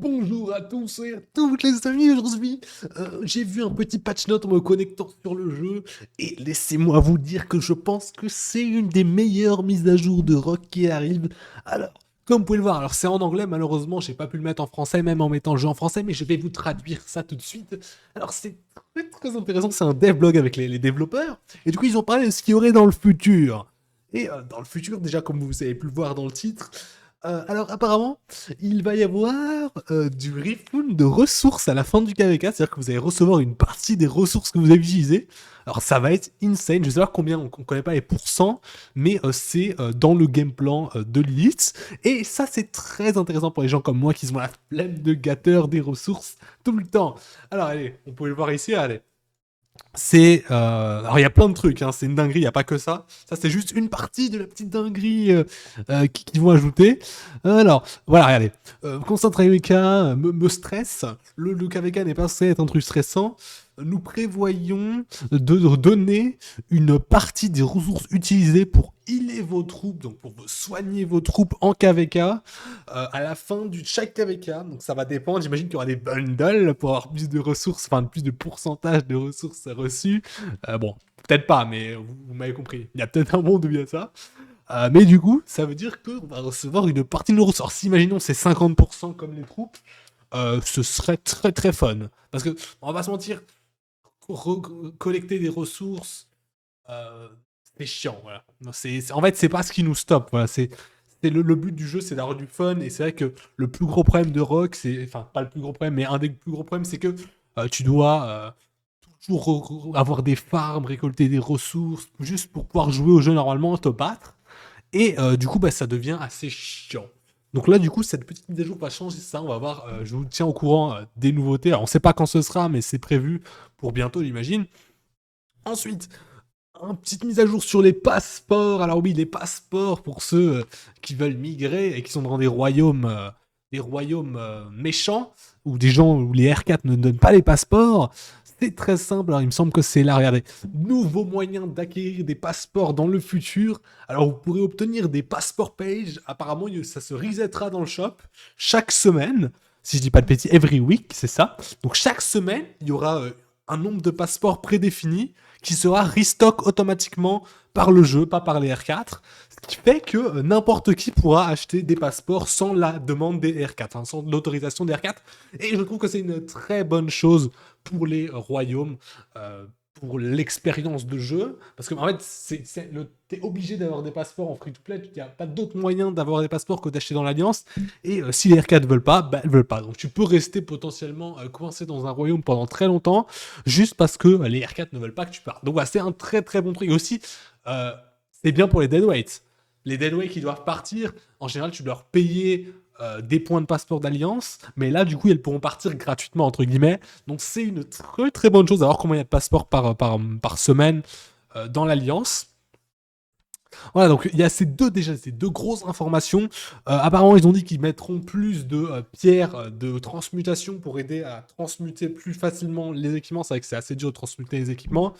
Bonjour à tous et à toutes les amis, aujourd'hui j'ai vu un petit patch note en me connectant sur le jeu et laissez-moi vous dire que je pense que c'est une des meilleures mises à jour de Rock qui arrive. Alors, comme vous pouvez le voir, alors c'est en anglais, malheureusement j'ai pas pu le mettre en français même en mettant le jeu en français, mais je vais vous traduire ça tout de suite. Alors c'est très intéressant, c'est un devlog avec les développeurs et du coup ils ont parlé de ce qu'il y aurait dans le futur. Et dans le futur, déjà comme vous avez pu le voir dans le titre, alors apparemment, il va y avoir du refund de ressources à la fin du KVK, c'est-à-dire que vous allez recevoir une partie des ressources que vous avez utilisées. Alors ça va être insane, je sais pas combien, on connaît pas les pourcents, mais c'est dans le game plan de Lilith. Et ça c'est très intéressant pour les gens comme moi qui sont la flemme de gâteurs des ressources tout le temps. Alors allez, on peut le voir ici, allez. Alors il y a plein de trucs, hein, c'est une dinguerie, il y a pas que ça. Ça c'est juste une partie de la petite dinguerie qu'ils vont ajouter. Alors voilà, regardez. Constant KVK me stresse. Le KVK n'est pas censé être un truc stressant. Nous prévoyons de donner une partie des ressources utilisées pour healer vos troupes, donc pour soigner vos troupes en KVK, à la fin de chaque KVK. Donc ça va dépendre, j'imagine qu'il y aura des bundles pour avoir plus de ressources, enfin plus de pourcentage de ressources reçues. Bon, peut-être pas, mais vous m'avez compris. Il y a peut-être un monde où il y a ça. Mais du coup, ça veut dire qu'on va recevoir une partie de nos ressources. Si imaginons c'est 50% comme les troupes, ce serait très très fun. Parce que, on va pas se mentir, collecter des ressources, euh, c'est chiant, voilà. En fait, c'est pas ce qui nous stoppe, voilà. Le but du jeu, c'est d'avoir du fun, et c'est vrai que le plus gros problème de Rock, c'est... Enfin, pas le plus gros problème, mais un des plus gros problèmes, c'est que tu dois toujours avoir des farms, récolter des ressources, juste pour pouvoir jouer au jeu normalement, te battre. Et du coup, bah, ça devient assez chiant. Donc là, du coup, cette petite mise à jour va changer ça. On va voir, je vous tiens au courant des nouveautés. Alors, on sait pas quand ce sera, mais c'est prévu pour bientôt, j'imagine. Ensuite, une petite mise à jour sur les passeports. Alors oui, les passeports pour ceux qui veulent migrer et qui sont dans des royaumes méchants, où des gens où les R4 ne donnent pas les passeports. C'est très simple. Alors il me semble que c'est là. Regardez, nouveau moyen d'acquérir des passeports dans le futur. Alors vous pourrez obtenir des passeports page. Apparemment, ça se resettera dans le shop chaque semaine. Si je dis pas de bêtises, every week, c'est ça. Donc chaque semaine, il y aura un nombre de passeports prédéfini qui sera restock automatiquement par le jeu, pas par les R4. Ce qui fait que n'importe qui pourra acheter des passeports sans la demande des R4, hein, sans l'autorisation des R4. Et je trouve que c'est une très bonne chose pour les royaumes, pour l'expérience de jeu. Parce que en fait, t'es obligé d'avoir des passeports en free-to-play. Il n'y a pas d'autre moyen d'avoir des passeports que d'acheter dans l'Alliance. Et si les R4 veulent pas, bah, elles veulent pas. Donc tu peux rester potentiellement coincé dans un royaume pendant très longtemps juste parce que les R4 ne veulent pas que tu partes. Donc voilà, c'est un très très bon truc. Et aussi, euh, c'est bien pour les deadweights. Les deadweights qui doivent partir, en général, tu dois leur payer des points de passeport d'alliance, mais là, du coup, elles pourront partir gratuitement, entre guillemets. Donc c'est une très très bonne chose d'avoir combien il y a de passeports par semaine dans l'alliance. Voilà, donc il y a ces deux grosses informations. Apparemment, ils ont dit qu'ils mettront plus de pierres de transmutation pour aider à transmuter plus facilement les équipements. C'est vrai que c'est assez dur de transmuter les équipements.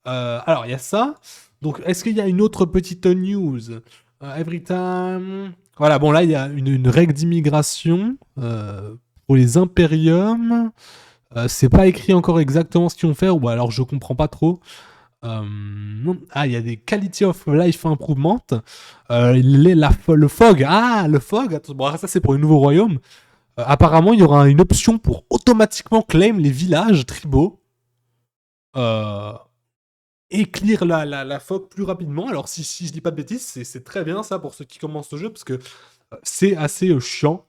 Alors, il y a ça. Donc, est-ce qu'il y a une autre petite news every time. Voilà, bon, là, il y a une règle d'immigration pour les Imperium. C'est pas écrit encore exactement ce qu'ils vont faire, ou alors je comprends pas trop. Il y a des quality of life improvement. Le fog. Ah, le fog. Attends, bon, ça, c'est pour les nouveaux royaumes. Apparemment, il y aura une option pour automatiquement claim les villages tribaux. Euh, et clear la fog plus rapidement. Alors, si je dis pas de bêtises, c'est très bien ça pour ceux qui commencent le jeu parce que c'est assez chiant.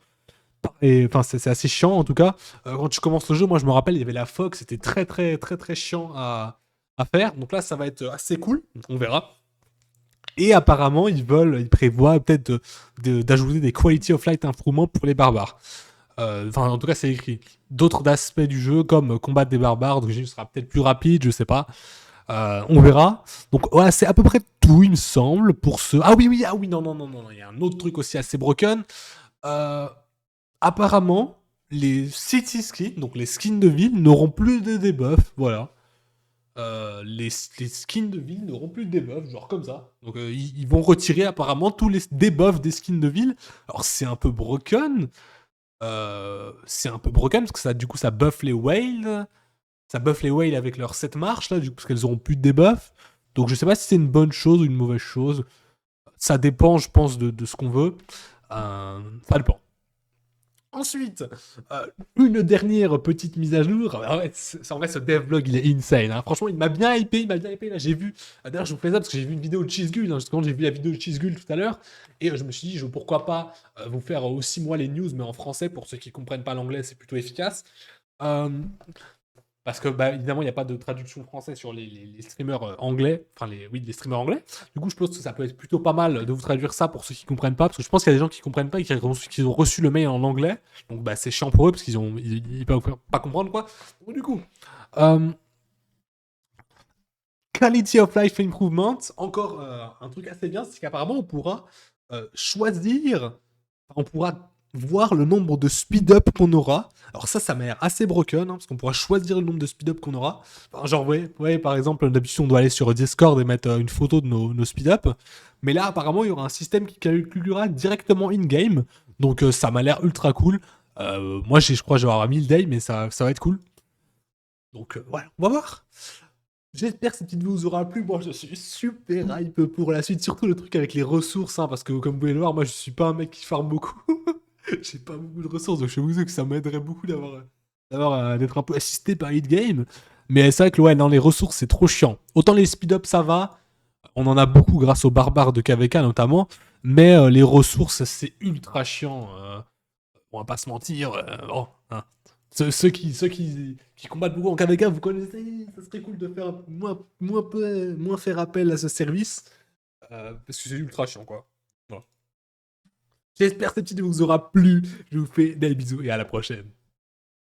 Et enfin, c'est assez chiant en tout cas. Quand tu commences le jeu, moi je me rappelle, il y avait la fog, c'était très très très très chiant à faire. Donc là, ça va être assez cool. On verra. Et apparemment, ils prévoient peut-être d'ajouter des quality of life improvements pour les barbares. Enfin, en tout cas, c'est écrit. D'autres aspects du jeu, comme combattre des barbares, donc le jeu sera peut-être plus rapide, je sais pas. On verra. Donc voilà, c'est à peu près tout, il me semble, pour ce. Ah oui, oui, ah oui, non, non, non, non, non, il y a un autre truc aussi assez broken. Euh, Apparemment, les city skins, donc les skins de ville, n'auront plus de debuffs, voilà. Les skins de ville n'auront plus de debuffs, genre comme ça. Donc ils vont retirer apparemment tous les debuffs des skins de ville. Alors c'est un peu broken, C'est un peu broken parce que ça, du coup, ça buff les whales. Ça buff les whales avec leurs 7 marches, là, du coup, parce qu'elles auront plus de debuff. Donc je sais pas si c'est une bonne chose ou une mauvaise chose. Ça dépend, je pense, de ce qu'on veut. Ça dépend. Ensuite, une dernière petite mise à jour. En vrai, ce devlog, il est insane, hein. Franchement, il m'a bien hypé, là, j'ai vu... D'ailleurs, je vous fais ça parce que j'ai vu une vidéo de Cheesegull, hein. Justement, j'ai vu la vidéo de Cheesegull tout à l'heure, et je me suis dit, pourquoi pas vous faire aussi, moi, les news, mais en français, pour ceux qui comprennent pas l'anglais, c'est plutôt efficace. Euh, Parce que, bah, évidemment, il n'y a pas de traduction française sur les streamers anglais. Enfin, oui, les streamers anglais. Du coup, je pense que ça peut être plutôt pas mal de vous traduire ça pour ceux qui comprennent pas. Parce que je pense qu'il y a des gens qui comprennent pas et qui ont reçu le mail en anglais. Donc, bah, c'est chiant pour eux parce ils peuvent pas comprendre, quoi. Donc, du coup, euh, Quality of Life Improvement. Encore un truc assez bien, c'est qu'apparemment, on pourra choisir. On pourra voir le nombre de speed-up qu'on aura. Alors ça m'a l'air assez broken, hein, parce qu'on pourra choisir le nombre de speed-up qu'on aura. Enfin, genre, ouais, par exemple, d'habitude, on doit aller sur Discord et mettre une photo de nos speed-up. Mais là, apparemment, il y aura un système qui calculera directement in-game. Donc ça m'a l'air ultra cool. Moi, je crois que je vais avoir 1000 days, mais ça va être cool. Donc voilà, on va voir. J'espère que cette vidéo vous aura plu. Moi, je suis super hype pour la suite. Surtout le truc avec les ressources, hein, parce que comme vous pouvez le voir, moi, je suis pas un mec qui farme beaucoup. J'ai pas beaucoup de ressources, donc je vous dis que ça m'aiderait beaucoup d'être un peu assisté par Hit Game. Mais c'est vrai que ouais, non, les ressources, c'est trop chiant. Autant les speed-up, ça va. On en a beaucoup grâce aux barbares de KVK notamment. Mais les ressources, c'est ultra chiant. On va pas se mentir. Bon, hein. Ceux qui combattent beaucoup en KVK, vous connaissez, ça serait cool de faire moins faire appel à ce service. Parce que c'est ultra chiant, quoi. Voilà. J'espère que cette vidéo vous aura plu. Je vous fais des bisous et à la prochaine.